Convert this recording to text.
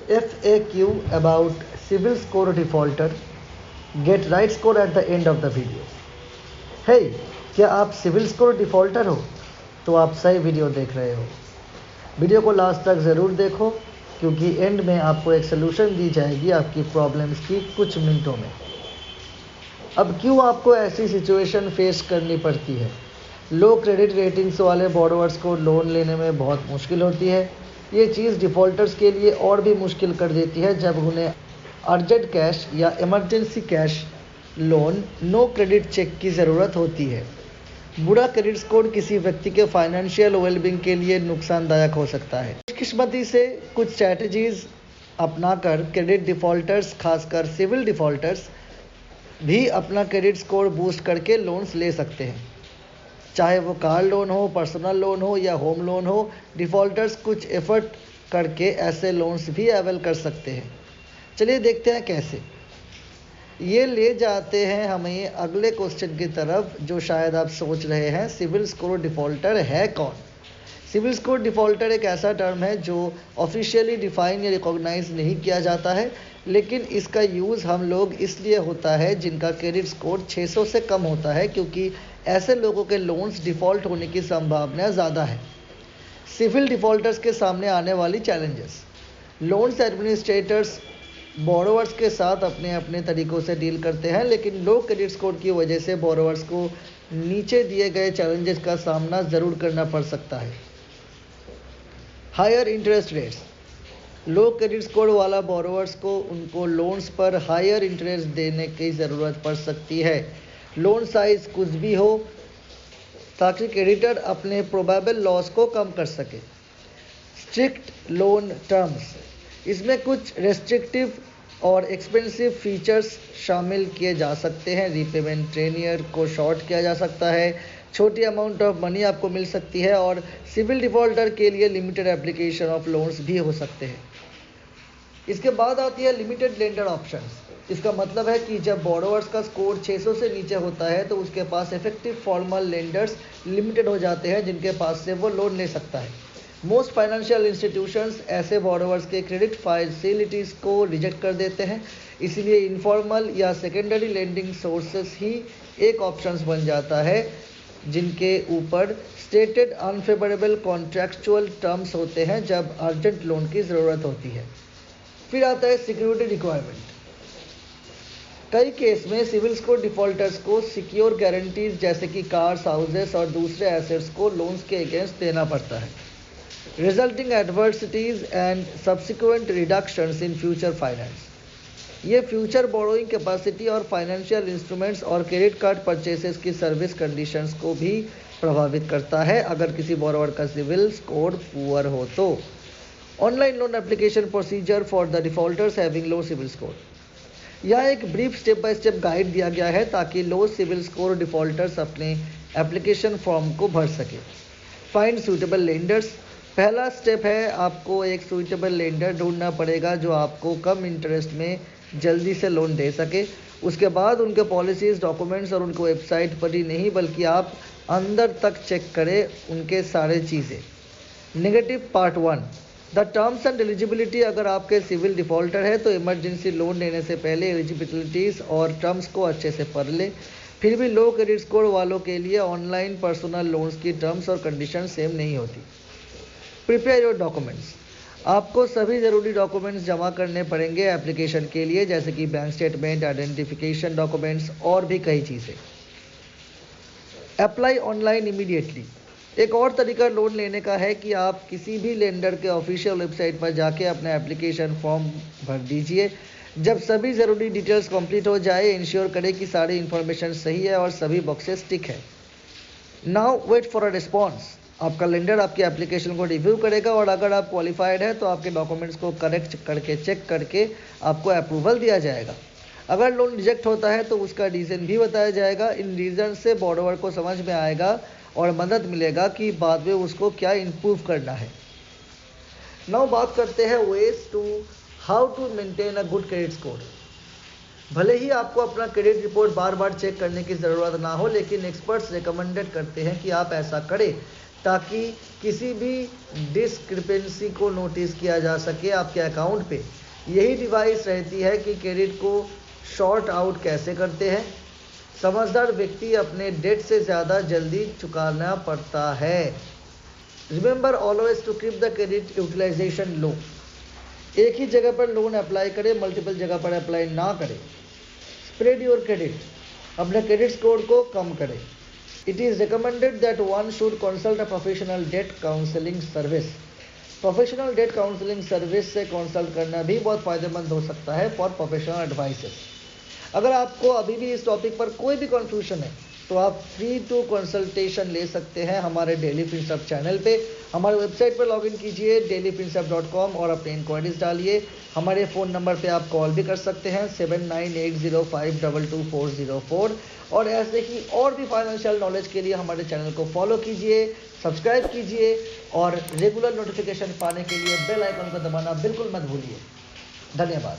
FAQ about Civil Score Defaulter. Get right score at the end of the video. Hey, क्या आप civil score defaulter हो? तो आप सही वीडियो देख रहे हो। वीडियो को लास्ट तक ज़रूर देखो क्योंकि एंड में आपको एक सलूशन दी जाएगी आपकी प्रॉब्लम्स की कुछ मिनटों में। अब क्यों आपको ऐसी सिचुएशन फेस करनी पड़ती है? लो क्रेडिट रेटिंग्स वाले बोरोवर्स को लोन लेने में बहुत मुश्किल होती है। ये चीज़ डिफ़ॉल्टर्स के लिए और भी मुश्किल कर देती है जब उन्हें अर्जेंट कैश या emergency cash loan no credit check की ज़रूरत होती है। बुरा क्रेडिट स्कोर किसी व्यक्ति के फाइनेंशियल वेलबींग के लिए नुकसानदायक हो सकता है। खुशकिस्मती से कुछ स्ट्रैटेजीज़ अपनाकर क्रेडिट डिफ़ॉल्टर्स, खासकर सिविल डिफ़ॉल्टर्स, भी अपना क्रेडिट स्कोर बूस्ट करके लोन्स ले सकते हैं। चाहे वो कार लोन हो, पर्सनल लोन हो या होम लोन हो, डिफ़ॉल्टर्स कुछ एफर्ट करके ऐसे लोन्स भी अवेल कर सकते हैं। चलिए देखते हैं कैसे। ये ले जाते हैं हमें अगले क्वेश्चन की तरफ, जो शायद आप सोच रहे हैं, सिविल स्कोर डिफ़ॉल्टर है कौन? सिविल स्कोर डिफ़ॉल्टर एक ऐसा टर्म है जो ऑफिशियली डिफाइन या रिकॉग्नाइज नहीं किया जाता है, लेकिन इसका यूज़ हम लोग इसलिए होता है जिनका क्रेडिट स्कोर 600 से कम होता है, क्योंकि ऐसे लोगों के लोन्स डिफ़ॉल्ट होने की संभावना ज़्यादा है। सिविल डिफ़ॉल्टर्स के सामने आने वाली चैलेंजेस। लोन्स एडमिनिस्ट्रेटर्स बोरोवर्स के साथ अपने अपने तरीक़ों से डील करते हैं, लेकिन लो क्रेडिट स्कोर की वजह से बोरोवर्स को नीचे दिए गए चैलेंजेस का सामना ज़रूर करना पड़ सकता है। Higher interest rates. Low credit score वाला बोरोवर्स को उनको लोन्स पर हायर इंटरेस्ट देने की ज़रूरत पड़ सकती है। लोन साइज़ कुछ भी हो, ताकि क्रेडिटर अपने प्रोबेबल लॉस को कम कर सके। Strict loan terms. इसमें कुछ रेस्ट्रिक्टिव और एक्सपेंसिव फीचर्स शामिल किए जा सकते हैं। रीपेमेंट टेन्योर को शॉर्ट किया जा सकता है, छोटी अमाउंट ऑफ मनी आपको मिल सकती है, और सिविल डिफ़ॉल्टर के लिए लिमिटेड एप्लीकेशन ऑफ लोन्स भी हो सकते हैं। इसके बाद आती है लिमिटेड लेंडर ऑप्शंस। इसका मतलब है कि जब बोरोवर्स का स्कोर 600 से नीचे होता है तो उसके पास इफेक्टिव फॉर्मल लेंडर्स लिमिटेड हो जाते हैं, जिनके पास से वो लोन ले सकता है। मोस्ट फाइनेंशियल इंस्टीट्यूशंस ऐसे बोरोवर्स के क्रेडिट फैसिलिटीज़ को रिजेक्ट कर देते हैं, इसलिए इनफॉर्मल या सेकेंडरी लेंडिंग सोर्सेस ही एक ऑप्शंस बन जाता है, जिनके ऊपर स्टेटेड अनफेवरेबल कॉन्ट्रैक्चुअल टर्म्स होते हैं जब अर्जेंट लोन की ज़रूरत होती है। फिर आता है सिक्योरिटी रिक्वायरमेंट। कई केस में सिविल स्कोर डिफ़ॉल्टर्स को सिक्योर गारंटीज जैसे कि कार्स, हाउसेस और दूसरे एसेट्स को लोन्स के अगेंस्ट देना पड़ता है, resulting adversities and subsequent reductions in future finance. ये फ्यूचर बोरोइंग कैपेसिटी और फाइनेंशियल इंस्ट्रूमेंट्स और क्रेडिट कार्ड परचेसेस की सर्विस कंडीशंस को भी प्रभावित करता है अगर किसी बोरोवर का सिविल स्कोर पुअर हो तो। Online loan application procedure for the defaulters having low CIBIL score. यहाँ एक brief step by step guide दिया गया है ताकि लो सिविल स्कोर डिफ़ॉल्टर्स अपने एप्लीकेशन फॉर्म को भर सके। Find suitable lenders. पहला स्टेप है, आपको एक सूटेबल लेंडर ढूंढना पड़ेगा जो आपको कम इंटरेस्ट में जल्दी से लोन दे सके। उसके बाद उनके पॉलिसीज़, डॉक्यूमेंट्स और उनको वेबसाइट पर ही नहीं बल्कि आप अंदर तक चेक करें उनके सारे चीज़ें। Negative part 1, the terms and eligibility. अगर आपके सिविल डिफ़ॉल्टर है तो इमरजेंसी लोन लेने से पहले एलिजिबिलिटीज़ और टर्म्स को अच्छे से पढ़ लें। फिर भी लो क्रेडिट स्कोर वालों के लिए ऑनलाइन पर्सनल लोन्स की टर्म्स और कंडीशन सेम नहीं होती। Prepare your documents. आपको सभी ज़रूरी डॉक्यूमेंट्स जमा करने पड़ेंगे एप्लीकेशन के लिए, जैसे कि बैंक स्टेटमेंट, आइडेंटिफिकेशन डॉक्यूमेंट्स और भी कई चीज़ें। Apply online immediately. एक और तरीका लोन लेने का है कि आप किसी भी लेंडर के ऑफिशियल वेबसाइट पर जाके अपना एप्लीकेशन फॉर्म भर दीजिए। जब सभी ज़रूरी डिटेल्स कंप्लीट हो जाए, इंश्योर करें कि सारी इन्फॉर्मेशन सही है और सभी बॉक्सेस टिक है। Now wait for a response. आपका लेंडर आपकी एप्लीकेशन को रिव्यू करेगा और अगर आप क्वालिफाइड है तो आपके डॉक्यूमेंट्स को करेक्ट करके चेक करके आपको अप्रूवल दिया जाएगा। अगर लोन रिजेक्ट होता है तो उसका रीज़न भी बताया जाएगा। इन रीज़न से बोरोवर को समझ में आएगा और मदद मिलेगा कि बाद में उसको क्या इम्प्रूव करना है। नाउ बात करते हैं ways to how to maintain a good credit score. भले ही आपको अपना क्रेडिट रिपोर्ट बार बार चेक करने की ज़रूरत ना हो, लेकिन एक्सपर्ट्स रिकमेंडेड करते हैं कि आप ऐसा करें ताकि किसी भी डिस्क्रिपेंसी को नोटिस किया जा सके आपके अकाउंट पे। यही डिवाइस रहती है कि क्रेडिट को शॉर्ट आउट कैसे करते हैं। समझदार व्यक्ति अपने डेट से ज़्यादा जल्दी चुकाना पड़ता है। Remember always to keep the credit utilisation low. एक ही जगह पर लोन अप्लाई करें, मल्टीपल जगह पर अप्लाई ना करें। स्प्रेड योर क्रेडिट, अपने क्रेडिट स्कोर को कम करें। It is recommended that one should consult a professional debt counselling service. Professional debt counselling service से कंसल्ट करना भी बहुत फ़ायदेमंद हो सकता है फॉर प्रोफेशनल एडवाइसेस। अगर आपको अभी भी इस टॉपिक पर कोई भी कन्फ्यूजन है तो आप फ्री टू कंसल्टेशन ले सकते हैं हमारे डेली फिनसर्व चैनल पे। हमारे वेबसाइट पर लॉगिन कीजिए dailyfinsub.com और अपने इंक्वायरीज डालिए। हमारे फ़ोन नंबर पे आप कॉल भी कर सकते हैं 7980522404। और ऐसे ही और भी फाइनेंशियल नॉलेज के लिए हमारे चैनल को फॉलो कीजिए, सब्सक्राइब कीजिए और रेगुलर नोटिफिकेशन पाने के लिए बेल आइकन को दबाना बिल्कुल मत भूलिए। धन्यवाद।